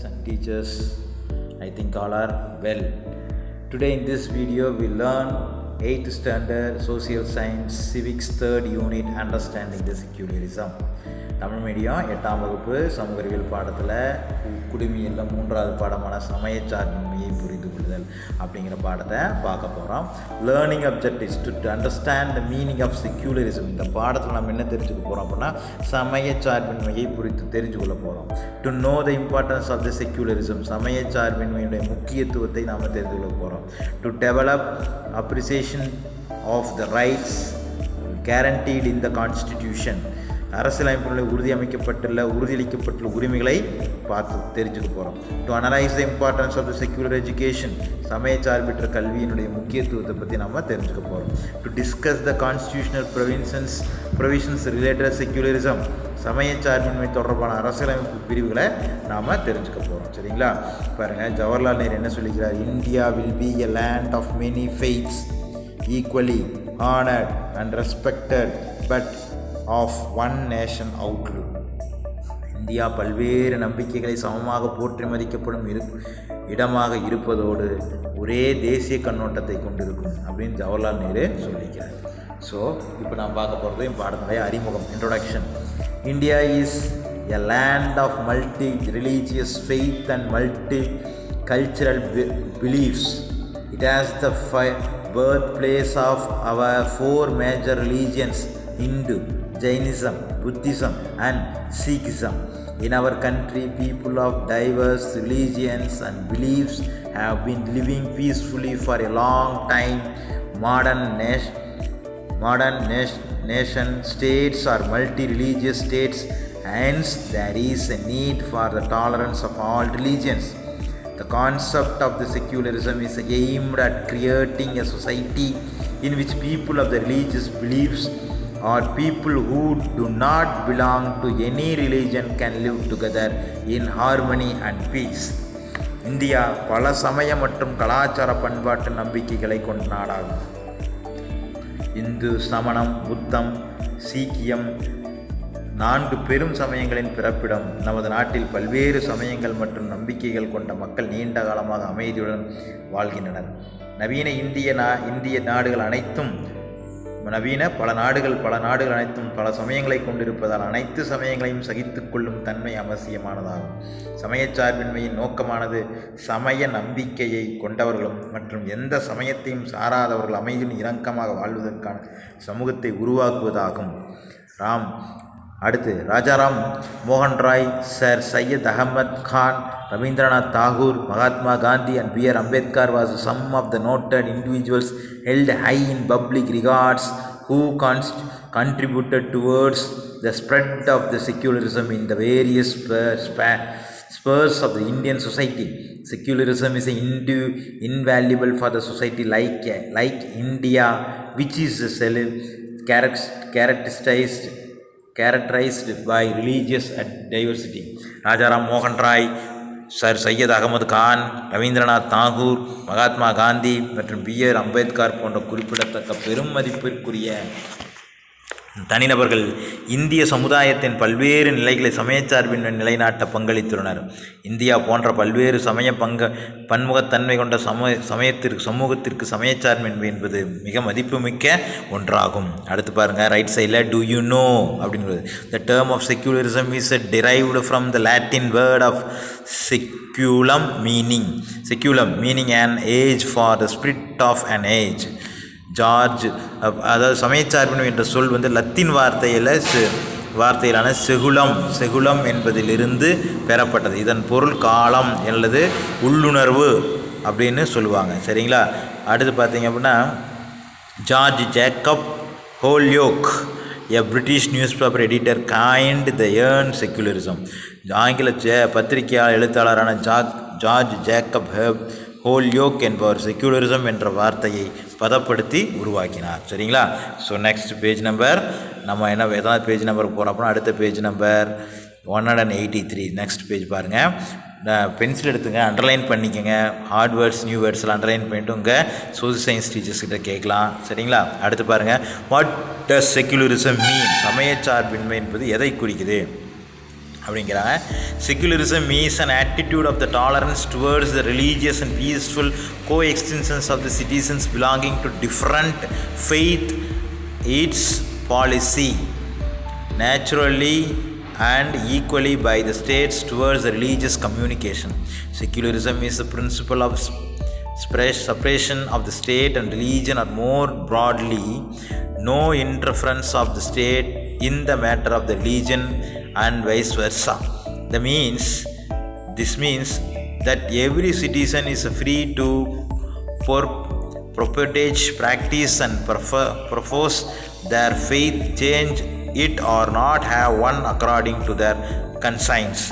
students and teachers, I think all are well. Today in this video we learn 8th standard social science civics 3rd unit understanding the secularism. Tamil medium 8ஆம் வகுப்பு சமூக அறிவியல் பாடத்தில் குடிமையில் 3வது பாடமான சமயச்சார்பின்மையை புரிந்து கொள்ளுதல் அப்படிங்கிற பாடத்தை பார்க்க போகிறோம். Learning objectives to understand the meaning of secularism. இந்த பாடத்தில் நம்ம என்ன தெரிஞ்சுக்க போகிறோம் அப்படின்னா சமயச்சார்பின்மையை குறித்து தெரிஞ்சு கொள்ள போகிறோம். To know the importance of the secularism, சமயச்சார்பின்மையுடைய முக்கியத்துவத்தை நாம் தெரிந்து கொள்ள போகிறோம். To develop appreciation of the rights guaranteed in the constitution, அரசியலமைப்பில் உறுதியளிக்கப்பட்டுள்ள உரிமைகளை பார்த்து தெரிஞ்சுக்க போகிறோம். To analyse the importance of the secular education, சமயச்சார்பற்ற கல்வியினுடைய முக்கியத்துவத்தை பற்றி நம்ம தெரிஞ்சுக்க போகிறோம். To discuss the constitutional provisions related secularism, சமயச்சார்பின்மை தொடர்பான அரசியலமைப்பு பிரிவுகளை நாம் தெரிஞ்சுக்க போகிறோம். சரிங்களா? பாருங்கள், ஜவஹர்லால் நேரு என்ன சொல்லிக்கிறார்? India will be a land of many faiths equally honored and respected but of one nation outlook. இந்தியா பல்வேறு நம்பிக்கைகளை சமமாக போற்றி மதிக்கப்படும் இடமாக இருப்பதோடு ஒரே தேசிய கண்ணோட்டத்தை கொண்டிருக்கும் அப்படின்னு ஜவஹர்லால் நேரு சொல்லிக்கிறார். ஸோ இப்போ நான் பார்க்க போகிறது என் பாடத்தினுடைய அறிமுகம், introduction. India is a land of multi religious faith and multi cultural beliefs. It has the birthplace of our 4 major religions, Hindu, Jainism, Buddhism and Sikhism. In our country, people of diverse religions and beliefs have been living peacefully for a long time. Modern nation states are multi-religious states, hence there is a need for the tolerance of all religions. The concept of the secularism is aimed at creating a society in which people of the religious beliefs or people who do not belong to any religion can live together in harmony and peace. India பல சமய மற்றும் கலாச்சார பண்பாட்டு நம்பிக்கைகளை கொண்ட நாடாகும். இந்து, சமணம், புத்தம், சீக்கியம் 4 பெரும் சமயங்களின் பிறப்பிடம். நமது நாட்டில் பல்வேறு சமயங்கள் மற்றும் நம்பிக்கைகள் கொண்ட மக்கள் நீண்ட காலமாக அமைதியுடன் வாழ்கின்றனர். நவீன இந்திய நாடுகள் அனைத்தும் பல நாடுகள் அனைத்தும் பல சமயங்களை கொண்டிருப்பதால் அனைத்து சமயங்களையும் சகித்து கொள்ளும் தன்மை அவசியமானதாகும். சமயச்சார்பின்மையின் நோக்கமானது சமய நம்பிக்கையை கொண்டவர்களும் மற்றும் எந்த சமயத்தையும் சாராதவர்கள் அமைதியும் இணக்கமாக வாழ்வதற்கான சமூகத்தை உருவாக்குவதாகும். அடுத்து ராஜாராம் மோகன் Roy, sir Syed Ahmed Khan, Rabindranath Tagore, Mahatma Gandhi and B.R. Ambedkar was some of the noted individuals held high in public regards who contributed towards the spread of the secularism in the various spheres of the Indian society. Secularism is invaluable for the society like India, which is characterized by religious diversity. Rajaram மோகன் Roy, sir Syed Ahmed Khan, Rabindranath Tagore, Mahatma Gandhi மற்றும் B.R. Ambedkar போன்ற குறிப்பிடத்தக்க பெரும் மதிப்பிற்குரிய தனிநபர்கள் இந்திய சமுதாயத்தின் பல்வேறு நிலைகளை சமயச்சார்பின்மை நிலைநாட்ட பங்களித்துள்ளனர். இந்தியா போன்ற பல்வேறு பன்முகத்தன்மை கொண்ட சமூகத்திற்கு சமயச்சார்பின்மை என்பது மிக மதிப்புமிக்க ஒன்றாகும். அடுத்து பாருங்கள், ரைட் சைடில் do you know அப்படிங்கிறது. The term of secularism is derived from the Latin word of seculum meaning an age for the spirit of an age. அதாவது சமயச்சார்பின்மை என்ற சொல் லத்தீன் வார்த்தையிலான செகுலம் என்பதிலிருந்து பெறப்பட்டது. இதன் பொருள் காலம் அல்லது உள்ளுணர்வு அப்படின்னு சொல்லுவாங்க. சரிங்களா? அடுத்து பார்த்தீங்க அப்படின்னா, George Jacob Holyoake, a British newspaper editor, coined the term secularism. ஆங்கில பத்திரிகையாளர் எழுத்தாளரான ஜார்ஜ் ஜேக்கப் ஹோல்யோக் என்பவர் செக்யூலரிசம் என்ற வார்த்தையை பதப்படுத்தி உருவாக்கினார். சரிங்களா? ஸோ நெக்ஸ்ட் பேஜ் நம்பர் நம்ம எதாவது பேஜ் நம்பருக்கு போகிறோம் அப்படின்னா அடுத்த பேஜ் நம்பர் 183. நெக்ஸ்ட் பேஜ் பாருங்கள். பென்சில் எடுத்துங்க, அண்டர்லைன் பண்ணிக்கோங்க. ஹார்ட் வேர்ட்ஸ் நியூ வேர்ட்ஸில் அண்டர்லைன் பண்ணிட்டு உங்கள் சோசியல் சயின்ஸ் டீச்சர்ஸ் கிட்ட கேட்கலாம். சரிங்களா? அடுத்து பாருங்கள், வாட் டஸ் செக்யூலரிசம் மீன்? சமயச்சார்பின்மை என்பது எதை குறிக்குது? அப்படிங்கிறாங்க. Secularism means an attitude of the tolerance towards the religious and peaceful coexistence of the citizens belonging to different faith. Its policy naturally and equally by the states towards the religious communication. Secularism is the principle of separation of the state and religion, or more broadly, no interference of the state in the matter of the religion and vice versa. This means that every citizen is free to propagate, practice and profess their faith, change it or not have one according to their conscience.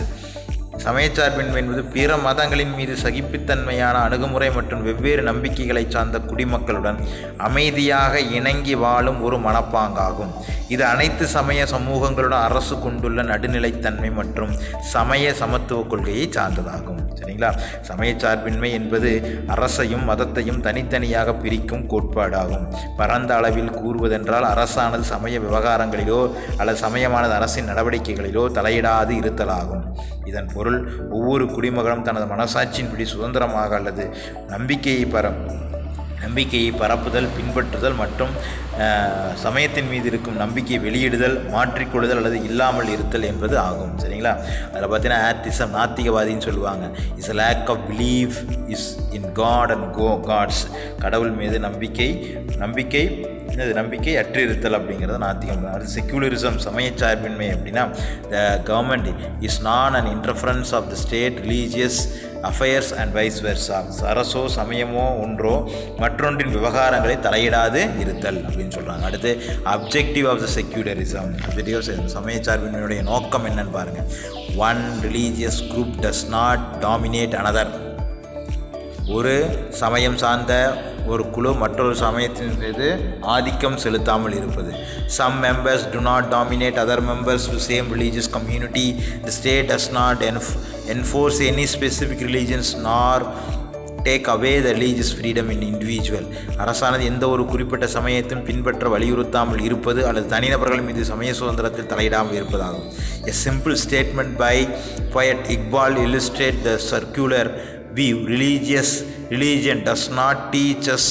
சமயச்சார்பின்மை என்பது பிற மதங்களின் மீது சகிப்புத்தன்மையான அணுகுமுறை மற்றும் வெவ்வேறு நம்பிக்கைகளை சார்ந்த குடிமக்களுடன் அமைதியாக இணங்கி வாழும் ஒரு மனப்பாங்காகும். இது அனைத்து சமய சமூகங்களுடன் அரசு கொண்டுள்ள நடுநிலைத்தன்மை மற்றும் சமய சமத்துவ கொள்கையை சார்ந்ததாகும். சரிங்களா? சமயச்சார்பின்மை என்பது அரசையும் மதத்தையும் தனித்தனியாக பிரிக்கும் கோட்பாடாகும். பரந்த அளவில் கூறுவதென்றால் அரசானது சமய விவகாரங்களிலோ அல்லது சமயமானது அரசின் நடவடிக்கைகளிலோ தலையிடாது இருத்தலாகும். இதன் பொருள் ஒவ்வொரு குடிமகனும் தனது மனசாட்சியின்படி சுதந்திரமாக அல்லது நம்பிக்கையை பரப்புதல், பின்பற்றுதல் மற்றும் சமயத்தின் மீது இருக்கும் நம்பிக்கையை வெளியிடுதல், மாற்றிக்கொள்ளுதல் அல்லது இல்லாமல் இருத்தல் என்பது ஆகும். சரிங்களா? அதில் பார்த்தீங்கன்னா ஆத்திசம், நாத்திகவாதின்னு சொல்லுவாங்க. Is a lack of belief is in God and gods. கடவுள் மீது நம்பிக்கை அற்றிருத்தல் அப்படிங்கிறது நாத்திகம். அது செக்யூலரிசம், சமயச்சார்பின்மை அப்படின்னா the government is non and interference of the state religious affairs and vice versa. அரசோ சமயமோ ஒன்றோ மற்றொன்றின் விவகாரங்களை தலையிடாது இருத்தல் அப்படின்னு சொல்கிறாங்க. அடுத்து அப்ஜெக்டிவ் ஆஃப் த செக்யூலரிசம். சமயச்சார்பின்மையுடைய நோக்கம் என்னன்னு பாருங்கள். One religious group does not dominate another. ஒரு சமயம் சார்ந்த ஒரு குழு மற்றொரு சமயத்தின் மீது ஆதிக்கம் செலுத்தாமல் இருப்பது. Some members do not dominate other members of the same religious community. The state does not enforce any specific religions nor take away the religious freedom in individual. அரசானது எந்த ஒரு குறிப்பிட்ட சமயத்தையும் பின்பற்ற வலியுறுத்தாமல் இருப்பது அல்லது தனிநபர்கள் மீது சமய சுதந்திரத்தில் தலையிடாமல் இருப்பதாகும். A simple statement by poet Iqbal illustrates the circular view. Religion does not teach us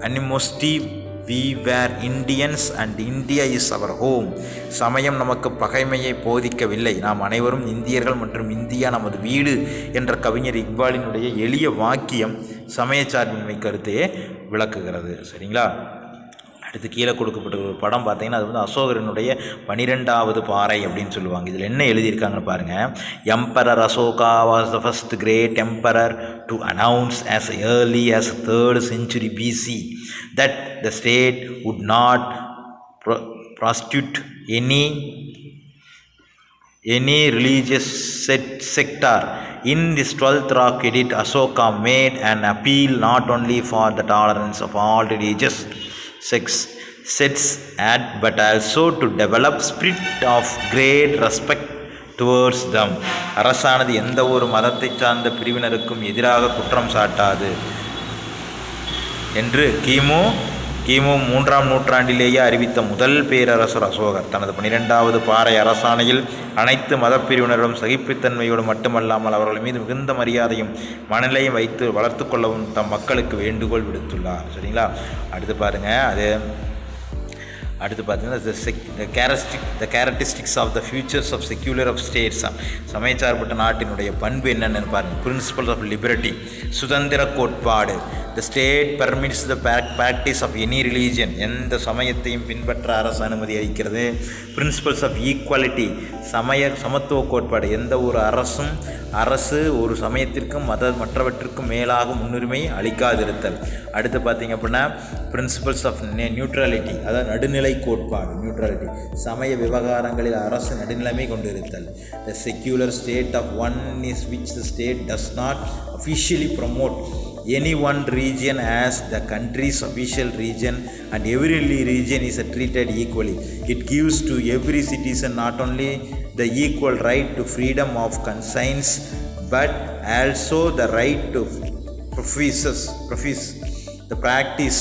animosity. We were Indians and India is our home. சமயம் நமக்கு பகைமையை போதிக்கவில்லை, நாம் அனைவரும் இந்தியர்கள் மற்றும் இந்தியா நமது வீடு என்ற கவிஞர் இக்பாலினுடைய எளிய வாக்கியம் சமயச்சார்பின்மை கருத்தையே விளக்குகிறது. சரிங்களா? அடுத்து கீழே கொடுக்கப்பட்ட ஒரு படம் பார்த்தீங்கன்னா அது வந்து அசோகரனுடைய 12வது பாறை அப்படின்னு சொல்லுவாங்க. இதில் என்ன எழுதியிருக்காங்கன்னு பாருங்கள். Emperor Ashoka was the first great emperor to announce as early as 3rd century BC that the state would not prosecute any religious sector. In this 12th rock edit, Asoka made an appeal not only for the tolerance of all religious sects but also to develop spirit of great respect towards them. அரசானது எந்த ஒரு மதத்தை சார்ந்த பிரிவினருக்கும் எதிராக குற்றம் சாட்டாது என்று கிமு 3ஆம் நூற்றாண்டிலேயே அறிவித்த முதல் பேரரசர் அசோகர் தனது 12வது பாறை அரசாணையில் அனைத்து மதப்பிரிவினரும் சகிப்புத்தன்மையோடு மட்டுமல்லாமல் அவர்கள் மீது மிகுந்த மரியாதையும் மனநிலையும் வைத்து வளர்த்து கொள்ளவும் தம் மக்களுக்கு வேண்டுகோள் விடுத்துள்ளார். சரிங்களா? அடுத்து பார்த்தீங்கன்னா the characteristics of the futures of secular of states. சமயச்சார்பட்ட நாட்டினுடைய பண்பு என்னென்னு பாருங்கள். பிரின்சிபல்ஸ் ஆஃப் லிபர்ட்டி, சுதந்திர கோட்பாடு. The state permits the practice of any religion. எந்த சமயத்தையும் பின்பற்ற அரசு அனுமதி அளிக்கிறது. பிரின்சிபல்ஸ் ஆஃப் ஈக்குவாலிட்டி, சமத்துவ கோட்பாடு. எந்த ஒரு அரசு ஒரு சமயத்திற்கும் மற்றவற்றிற்கும் மேலாக முன்னுரிமை அளிக்காதிருத்தல். அடுத்து பார்த்தீங்க அப்படின்னா பிரின்சிபல்ஸ் ஆஃப் நியூட்ரலிட்டி, அதாவது நடுநிலை கோட்பாடு. நியூட்ரலிட்டி, சமய விவகாரங்களில் அரசு நடுநிலைமை கொண்டிருத்தல். The secular state of one is which the state does not officially promote any one region as the country's official region, and every region is treated equally. It gives to every citizen not only the equal right to freedom of conscience but also the right to profess the practice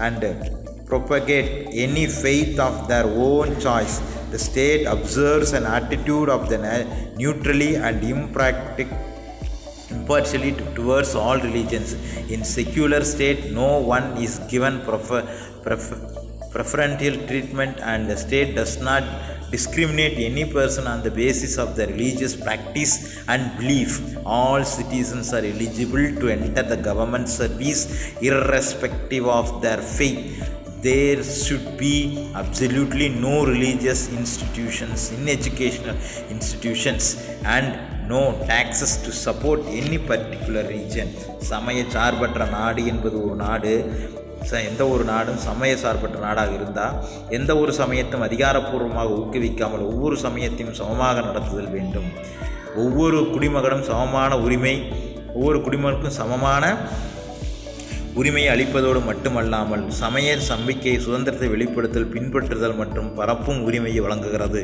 and propagate any faith of their own choice. The state observes an attitude of the neutrally and impartially towards all religions. In secular state, no one is given preferential treatment, and the state does not discriminate any person on the basis of their religious practice and belief. All citizens are eligible to enter the government service irrespective of their faith. There should be absolutely no religious institutions in educational institutions and no taxes to support any particular region. சமய சார்பற்ற நாடு என்பது ஒரு நாடு. எந்த ஒரு நாடும் சமய சார்பற்ற நாடாக இருந்தால் எந்த ஒரு சமயத்தையும் அதிகாரப்பூர்வமாக ஊக்குவிக்காமல் ஒவ்வொரு சமயத்தையும் சமமாக நடத்துதல் வேண்டும். ஒவ்வொரு குடிமகனும் சமமான உரிமை, ஒவ்வொரு குடிமகனுக்கும் சமமான உரிமையை அளிப்பதோடு மட்டுமல்லாமல் சமய நம்பிக்கை சுதந்திரத்தை வெளிப்படுத்தல், பின்பற்றுதல் மற்றும் பரப்பும் உரிமையை வழங்குகிறது.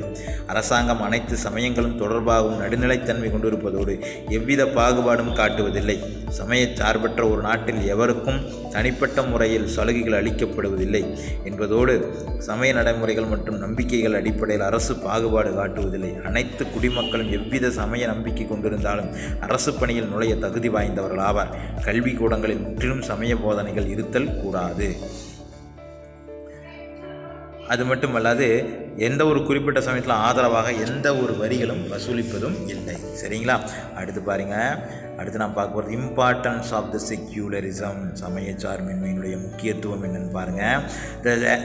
அரசாங்கம் அனைத்து சமயங்களும் தொடர்பாகவும் நடுநிலைத்தன்மை கொண்டிருப்பதோடு எவ்வித பாகுபாடும் காட்டுவதில்லை. சமய சார்பற்ற ஒரு நாட்டில் எவருக்கும் தனிப்பட்ட முறையில் சலுகைகள் அளிக்கப்படுவதில்லை என்பதோடு சமய நடைமுறைகள் மற்றும் நம்பிக்கைகள் அடிப்படையில் அரசு பாகுபாடு காட்டுவதில்லை. அனைத்து குடிமக்களும் எவ்வித சமய நம்பிக்கை கொண்டிருந்தாலும் அரசு பணியில் நுழைய தகுதி வாய்ந்தவர்கள் ஆவார். கல்வி கூடங்களில் முற்றிலும் சமய போதனைகள் இருத்தல் கூடாது. அது மட்டுமல்லாது எந்த ஒரு குறிப்பிட்ட சமயத்தில் ஆதரவாக எந்த ஒரு வரிகளும் வசூலிப்பதும் இல்லை. சரிங்களா? அடுத்து பாருங்கள். அடுத்து நான் பார்க்க போகிறது இம்பார்ட்டன்ஸ் ஆஃப் த செக்யூலரிசம். சமய சார்பின்மையினுடைய முக்கியத்துவம் என்னென்னு பாருங்கள்.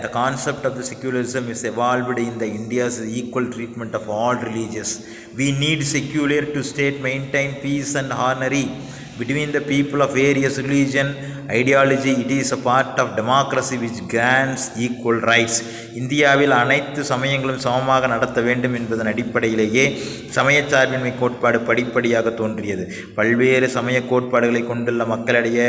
The concept of the secularism is evolved in the India's equal treatment of all religious. We need secular to state maintain peace and harmony between the people of various religion ideology. It is a part of democracy which grants equal rights. இந்தியாவில் அனைத்து சமயங்களும் சமமாக நடத்த வேண்டும் என்பதன் அடிப்படையிலேயே சமயச்சார்பின்மை கோட்பாடு படிப்படியாக தோன்றியது. பல்வேறு சமய கோட்பாடுகளை கொண்டுள்ள மக்களிடையே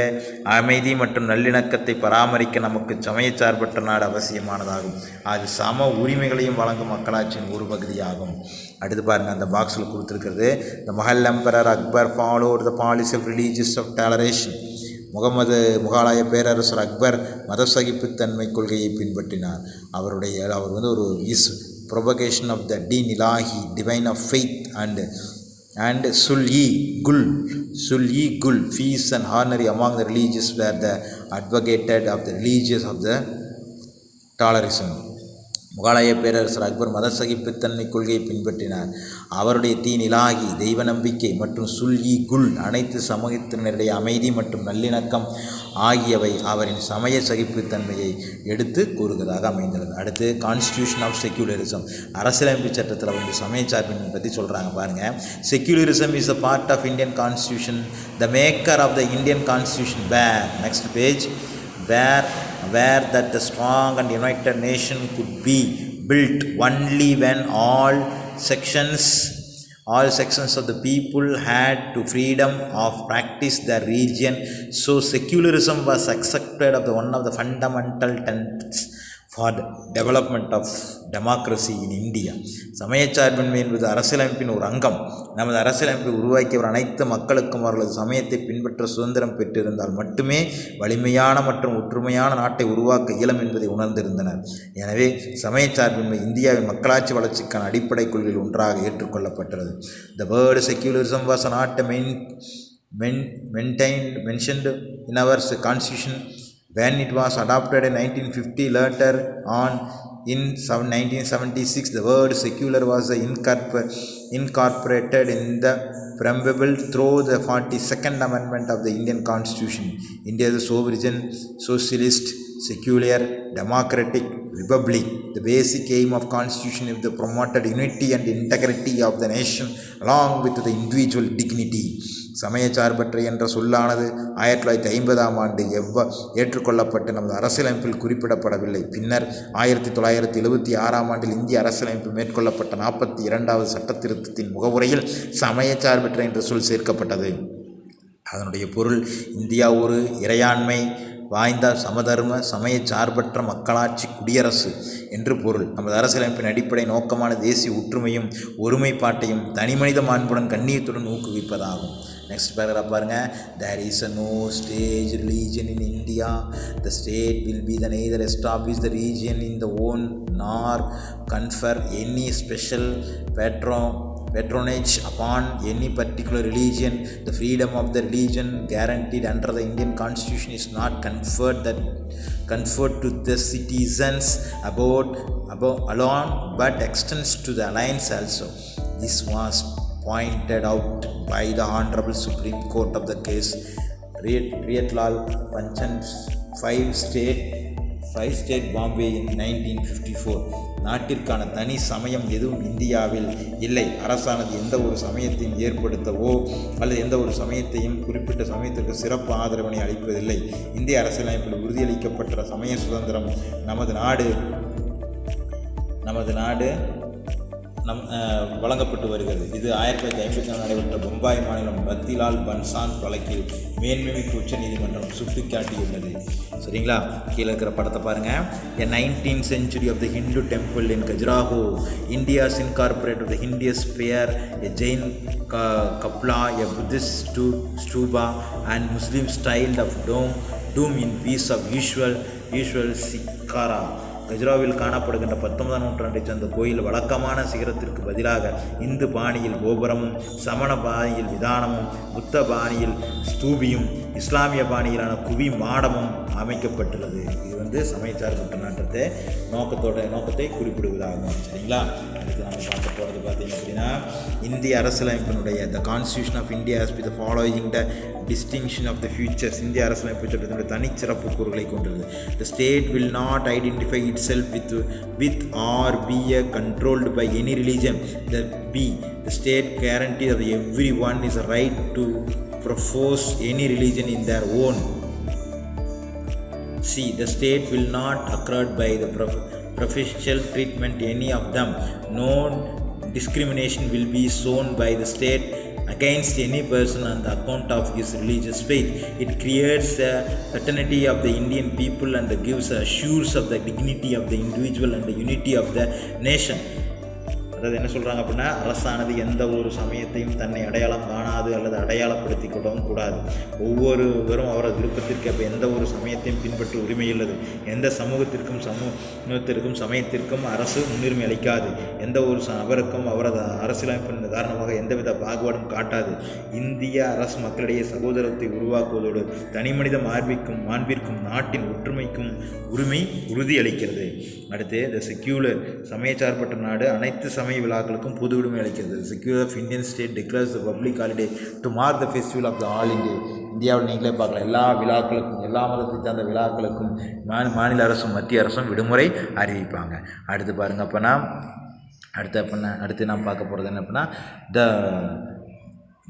அமைதி மற்றும் நல்லிணக்கத்தை பராமரிக்க நமக்கு சமயச்சார்பற்ற நாடு அவசியமானதாகும். அது சம உரிமைகளையும் வழங்கும் மக்களாட்சியின் ஒரு பகுதியாகும். அடுத்து பாருங்கள், அந்த பாக்ஸில் கொடுத்துருக்கிறது. The Mughal Emperor Akbar followed the policy of religious of toleration. முகலாய பேரரசர் அக்பர் மத சகிப்புத்தன்மை கொள்கையை பின்பற்றினார். அவர் ஒரு propagation of the deen ilahi, divine of faith, and sul-e-gul, peace and harmony among the religious were the advocated of the religious of the toleration. முகலாய பேரரசர் அக்பர் மத சகிப்புத்தன்மை கொள்கையை பின்பற்றினார். அவருடைய தீன் இலாகி, தெய்வ நம்பிக்கை மற்றும் சுல்-இ-குல், அனைத்து சமூகத்தினருடைய அமைதி மற்றும் நல்லிணக்கம் ஆகியவை அவரின் சமய சகிப்புத்தன்மையை எடுத்து கூறுவதாக அமைந்துள்ளது. அடுத்து கான்ஸ்டியூஷன் ஆஃப் செக்யூலரிசம். அரசியலமைப்பு சட்டத்தில் சமய சார்பின்மை பற்றி சொல்கிறாங்க பாருங்கள். Secularism is a part of Indian constitution. The maker of the Indian constitution next page, where that the strong and united nation could be built only when all sections of the people had to freedom of practice their religion. So secularism was accepted as one of the fundamental tenets for the development of democracy in India. சமயச்சார்பின்மை என்பது அரசியலமைப்பின் ஒரு அங்கம். நமது அரசியலமைப்பை உருவாக்கியவர் அனைத்து மக்களுக்கும் அவர்களது சமயத்தை பின்பற்ற சுதந்திரம் பெற்றிருந்தால் மட்டுமே வலிமையான மற்றும் ஒற்றுமையான நாட்டை உருவாக்க இயலும் என்பதை உணர்ந்திருந்தனர். எனவே சமயச்சார்பின்மை இந்தியாவின் மக்களாட்சி வளர்ச்சிக்கான அடிப்படை கொள்கையில் ஒன்றாக ஏற்றுக்கொள்ளப்பட்டது. The word secularism was not mentioned in our constitution when it was adopted in 1950. Later on, in 1976, the word secular was incorporated in the preamble through the 42nd Amendment of the Indian Constitution. India is a sovereign, socialist, secular, democratic republic. The basic aim of Constitution is the promoted unity and integrity of the nation along with the individual dignity. சமயச்சார்பற்ற என்ற சொல்லானது 1950ஆம் ஆண்டு ஏற்றுக்கொள்ளப்பட்டு நமது அரசியலமைப்பில் குறிப்பிடப்படவில்லை. பின்னர் 1976ஆம் ஆண்டில் இந்திய அரசியலமைப்பு மேற்கொள்ளப்பட்ட 42வது சட்ட திருத்தத்தின் முகவுரையில் சமயச்சார்பற்ற என்ற சொல் சேர்க்கப்பட்டது. அதனுடைய பொருள் இந்தியா ஒரு இறையாண்மை வாய்ந்த சமதர்ம சமயச்சார்பற்ற மக்களாட்சி குடியரசு என்று பொருள். நமது அரசியலமைப்பின் அடிப்படை நோக்கமான தேசிய ஒற்றுமையும் ஒருமைப்பாட்டையும் தனிமனித மாண்புடன் கண்ணியத்துடன் ஊக்குவிப்பதாகும். நெக்ஸ்ட் பேராகிராஃப் பாருங்கள். There is no state religion in India. The state will be the neither establish the religion in the own nor confer any special patronage upon any particular religion. The freedom of the religion guaranteed under the Indian Constitution is not conferred to the citizens alone, but extends to the alliance also. This was pointed out by the Honorable Supreme Court of the case Riatlal Panchand 5 state Bombay in 1954. நாட்டிற்கான தனி சமயம் எதுவும் இந்தியாவில் இல்லை. அரசானது எந்த ஒரு சமயத்தையும் ஏற்படுத்தவோ அல்லது எந்த ஒரு சமயத்தையும் குறிப்பிட்ட சமயத்திற்கு சிறப்பு ஆதரவினை அளிப்பதில்லை. இந்திய அரசியலமைப்பில் உறுதியளிக்கப்பட்ட சமய சுதந்திரம் நமது நாடு வழங்கப்பட்டு வருகிறது. இது 1954 நடைபெற்ற பொம்பாய் மாநிலம் பத்திலால் பன்சாந்த் வழக்கில் மேன்மைமிகு உச்ச நீதிமன்றம் சுட்டிக்காட்டியுள்ளது. சரிங்களா, கீழே இருக்கிற படத்தை பாருங்கள். A 19th century of the Hindu temple in Khajuraho, India's incorporated of the Hindu sphere, a Jain kapla, a Buddhist stupa and Muslim styled of dome in piece of usual Sikara. கஜுராவில் காணப்படுகின்ற 19ஆம் நூற்றாண்டைச் சேர்ந்த கோயில் வழக்கமான சிகரத்திற்கு பதிலாக இந்து பாணியில் கோபுரமும், சமண பாணியில் விதானமும், புத்த பாணியில் ஸ்தூபியும், இஸ்லாமிய பாணியிலான குவி மாடமும் அமைக்கப்பட்டுள்ளது. இது சமயச்சார்பற்ற நாட்டத்தை நோக்கத்தை குறிப்பிடுவதாகும். சரிங்களா, அடுத்து நம்ம பார்க்க போகிறது பார்த்தீங்க அப்படின்னா, இந்திய அரசியலமைப்பினுடைய the constitution of India has be the following the distinction of the futures. இந்திய அரசியலமைப்பு சட்டத்தினுடைய தனிச்சிறப்பு கூறுகளை கொண்டுள்ளது. The state will not identify itself with or be controlled by any religion. The state guarantees that everyone is a right to profess any religion in their own. C. The state will not accrue by the preferential treatment any of them. No discrimination will be shown by the state against any person on the account of his religious faith. It creates a fraternity of the Indian people and gives assures of the dignity of the individual and the unity of the nation. அதாவது என்ன சொல்கிறாங்க அப்படின்னா, அரசானது எந்த ஒரு சமயத்தையும் தன்னை அடையாளம் காணாது அல்லது அடையாளப்படுத்தி கொள்ளவும் கூடாது. ஒவ்வொருவரும் அவரது விருப்பத்திற்கு எந்த ஒரு சமயத்தையும் பின்பற்ற உரிமையுள்ளது. எந்த சமூகத்திற்கும் சமயத்திற்கும் அரசு முன்னுரிமை அளிக்காது. எந்த ஒரு நபருக்கும் அவரது அரசியலமைப்பின் காரணமாக எந்தவித பாகுபாடும் காட்டாது. இந்திய அரசு மக்களிடையே சகோதரத்தை உருவாக்குவதோடு தனிமனித மாண்பிற்கும் நாட்டின் ஒற்றுமைக்கும் உறுதியளிக்கிறது. அடுத்து த செக்யூலர், சமயச்சார்பற்ற நாடு அனைத்து சமய விழாக்களுக்கும் பொது உரிமை அளிக்கிறது. Secular of Indian state declares the public holiday to mark the festival of the all India. இந்தியாவில் நீங்களே பார்க்கலாம், எல்லா விழாக்களுக்கும், எல்லா மதத்தை சார்ந்த விழாக்களுக்கும் மாநில அரசும் மத்திய அரசும் விடுமுறை அறிவிப்பாங்க. அடுத்து பாருங்கள் அப்போனா அடுத்து நான் பார்க்க போகிறது என்ன அப்படின்னா, த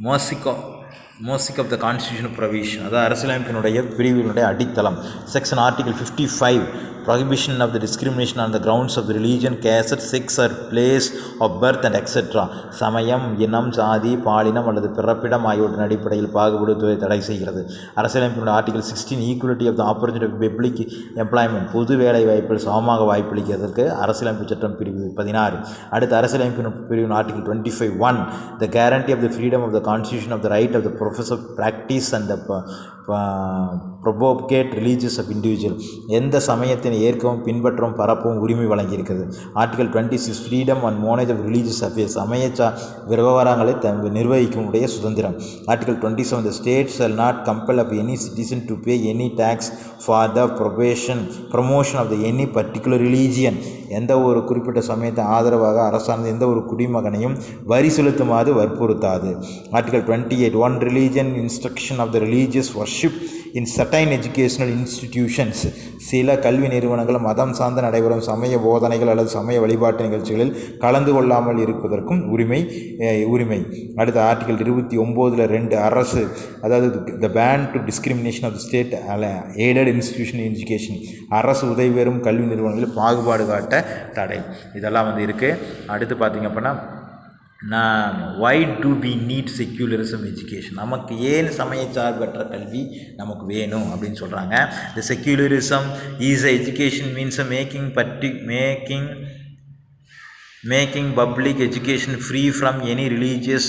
மோசிக் ஆஃப் த கான்ஸ்டியூஷன் ப்ரொவிஷன், அதாவது அரசியலமைப்பினுடைய பிரிவினுடைய அடித்தளம். Section article 55 prohibition of the discrimination on the grounds of the religion, caste, sex or place of birth and etc. சமயம், இனம், சாதி, பாலினம் அல்லது பிறப்பிடம் ஆகியவற்றின் அடிப்படையில் பாகுபடுத்துவதை தடை செய்கிறது. அரசியலமைப்பினுடைய article 16 equality of the opportunity of public employment, பொது வேலை வாய்ப்பில் சமமாக வாய்ப்பளிக்கிறதுக்கு அரசியலமைப்பு சட்டம் பிரிவு 16. அடுத்து அரசியலமைப்பின் பிரிவின் article 25(1) the guarantee of the freedom of the constitution of the right of the professor practice and the propagate religious of individual, எந்த சமயத்தினை ஏற்கவும் பின்பற்றவும் பரப்பவும் உரிமை வழங்கியிருக்கிறது. Article 26 freedom and manage of religious affairs, சமய விவகாரங்களை நிர்வகிக்கும் உடைய சுதந்திரம். Article 27 the state shall not compel of any citizen to pay any tax for the promotion of the any particular religion, எந்த ஒரு குறிப்பிட்ட சமயத்தை ஆதரவாக அரசானது எந்த ஒரு குடிமகனையும் வரி செலுத்துமாறு வற்புறுத்தாது. Article 28 one religion instruction of the religious worship in certain educational institutions, சில கல்வி நிறுவனங்கள் மதம் சார்ந்து நடைபெறும் சமய போதனைகள் அல்லது சமய வழிபாட்டு நிகழ்ச்சிகளில் கலந்து கொள்ளாமல் இருப்பதற்கும் உரிமை. அடுத்த ஆர்டிகல் 29(2) அரசு, அதாவது the ban to discrimination of the state aided institution education, அரசு உதவி பெறும் கல்வி நிறுவனங்களில் பாகுபாடு காட்ட தடை. இதெல்லாம் இருக்குது. அடுத்து பார்த்திங்க அப்படின்னா, why do we need secularism education, நமக்கு ஏன் சமயச்சார்பற்ற கல்வி நமக்கு வேணும் அப்படின்னு சொல்கிறாங்க. the secularism is a education means making public education free from any religious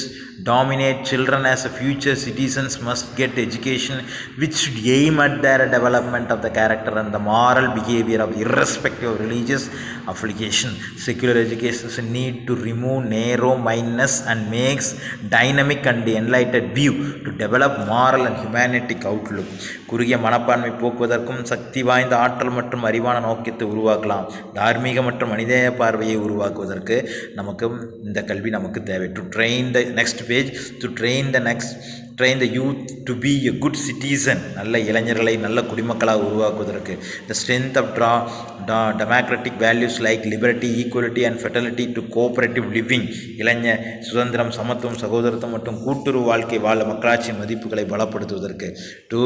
dominate children as a future citizens must get education which should aim at their development of the character and the moral behavior of irrespective of religious affiliation. Secular education need to remove narrow-mindedness and makes dynamic and enlightened view to develop moral and humanistic outlook. குறுகிய மனப்பான்மை போக்குவதற்கும் சக்தி வாய்ந்த ஆற்றல் மற்றும் அறிவான நோக்கத்தை உருவாக்கலாம். தார்மீக மற்றும் மனிதநேய பார்வையை உருவாக்குவதற்கு நமக்கு இந்த கல்வி நமக்கு தேவை. To train the next page to train the youth to be a good citizen. நல்ல இளைஞர்களை நல்ல குடிமக்களாக உருவாக்குவதற்கு. The strength of democratic values like liberty, equality and fraternity to cooperative living. இளைஞ சுதந்திரம், சமத்துவம், சகோதரத்துவம் மற்றும் கூட்டுறவு வாழ்க்கை வாழ மக்களாட்சி மதிப்புகளை பலப்படுத்துவதற்கு. To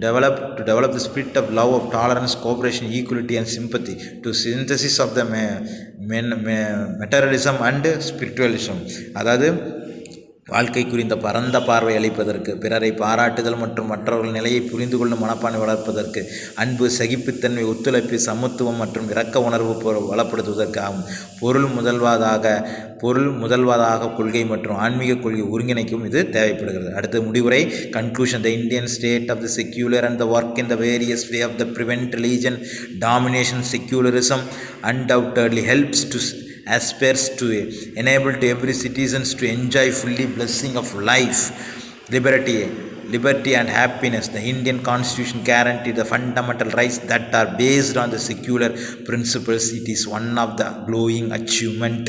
develop the spirit of love, of tolerance, cooperation, equality and sympathy. To synthesis of the materialism and spiritualism. அதாவது வாழ்க்கை குறித்த பரந்த பார்வை அளிப்பதற்கு, பிறரை பாராட்டுதல் மற்றும் மற்றவர்கள் நிலையை புரிந்து கொள்ளும் மனப்பான்மை வளர்ப்பதற்கு, அன்பு, சகிப்புத்தன்மை, ஒத்துழைப்பு, சமத்துவம் மற்றும் இரக்க உணர்வு வளப்படுத்துவதற்காகும். பொருள் முதல்வாதாக கொள்கை மற்றும் ஆன்மீக கொள்கை ஒருங்கிணைக்கும் இது தேவைப்படுகிறது. அடுத்த முடிவுரை conclusion. The Indian state of the secular and the work in the various way of the prevent religion domination. Secularism undoubtedly helps to aspires to enable to every citizens to enjoy fully blessing of life, liberty and happiness. The Indian Constitution guarantees the fundamental rights that are based on the secular principles. It is one of the glowing achievement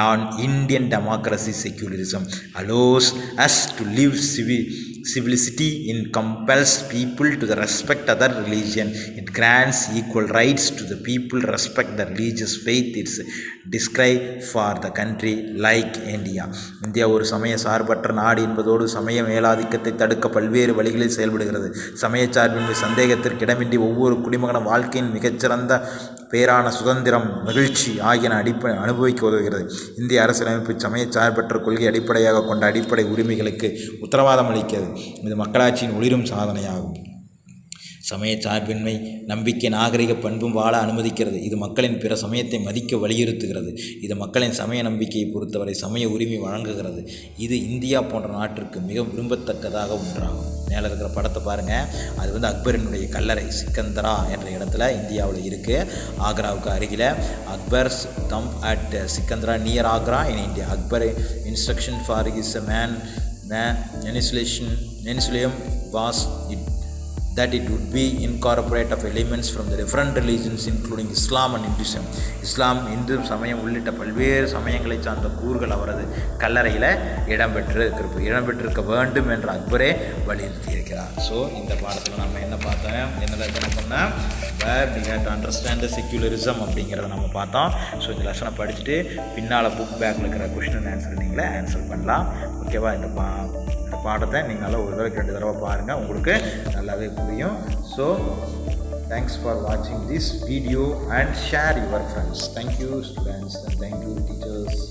on Indian democracy. Secularism allows us to live civility. It compels people to the respect other religion. It grants equal rights to the people respect the religious faith. It's described for the country like India. India ஒரு சமய சார்பற்ற நாடு என்பதோடு சமய மேலாதிக்கத்தை தடுக்க பல்வேறு வழிகளில் செயல்படுகிறது. சமயச்சார்பின்மை சந்தேகத்திற்கு இடமின்றி ஒவ்வொரு குடிமகனும் வாழ்க்கையின் மிகச்சிறந்த பேரான சுதந்திரம், மகிழ்ச்சி ஆகியன அனுபவிக்க உதவுகிறது. இந்திய அரசியலமைப்பு சமயச்சார்பற்ற கொள்கை அடிப்படையாக கொண்ட அடிப்படை உரிமைகளுக்கு உத்தரவாதம் அளிக்கிறது. இது மக்களாட்சியின் ஒளிரும் சாதனையாகும். சமயச்சார்பின்மை நம்பிக்கை, நாகரிக பண்பும் வாழ அனுமதிக்கிறது. இது மக்களின் பிற சமயத்தை மதிக்க வலியுறுத்துகிறது. இது மக்களின் சமய நம்பிக்கையை பொறுத்தவரை சமய உரிமை வழங்குகிறது. இது இந்தியா போன்ற நாட்டிற்கு மிக விரும்பத்தக்கதாக ஒன்றாகும். மேலே இருக்கிற படத்தை பாருங்கள். அது அக்பரினுடைய கல்லறை சிக்கந்தரா என்ற இடத்துல இந்தியாவில் இருக்குது. ஆக்ராவுக்கு அருகில். அக்பர்ஸ் தம் at Sikandra near Agra in India. Akbar instruction for is Mensuleum was that it would be incorporate of elements from the different religions including Islam and Hinduism. இஸ்லாம், இந்து சமயம் உள்ளிட்ட பல்வேறு சமயங்களை சார்ந்த கூறுகள் அவரது கல்லறையில் இடம்பெற்றிருக்க வேண்டும் என்று அக்பரே வலியுறுத்தியிருக்கிறார். ஸோ இந்த பாடத்தில் நம்ம என்ன பார்த்தோம், என்ன லெசன் பண்ணால் where we have to understand the secularism அப்படிங்கிறத நம்ம பார்த்தோம். ஸோ இந்த லெசனை படிச்சுட்டு பின்னால் புக் பேக்கில் இருக்கிற கொஸ்டின் அண்ட் ஆன்சர் நீங்களே ஆன்சர் பண்ணலாம். ஓகேவா? இந்த பாடத்தை நீங்கள் நல்லா ஒரு தடவை 2 தடவை பாருங்கள், உங்களுக்கு நல்லாவே புரியும். ஸோ தேங்க்ஸ் ஃபார் வாட்சிங் this video and share your friends. Thank you students and thank you teachers.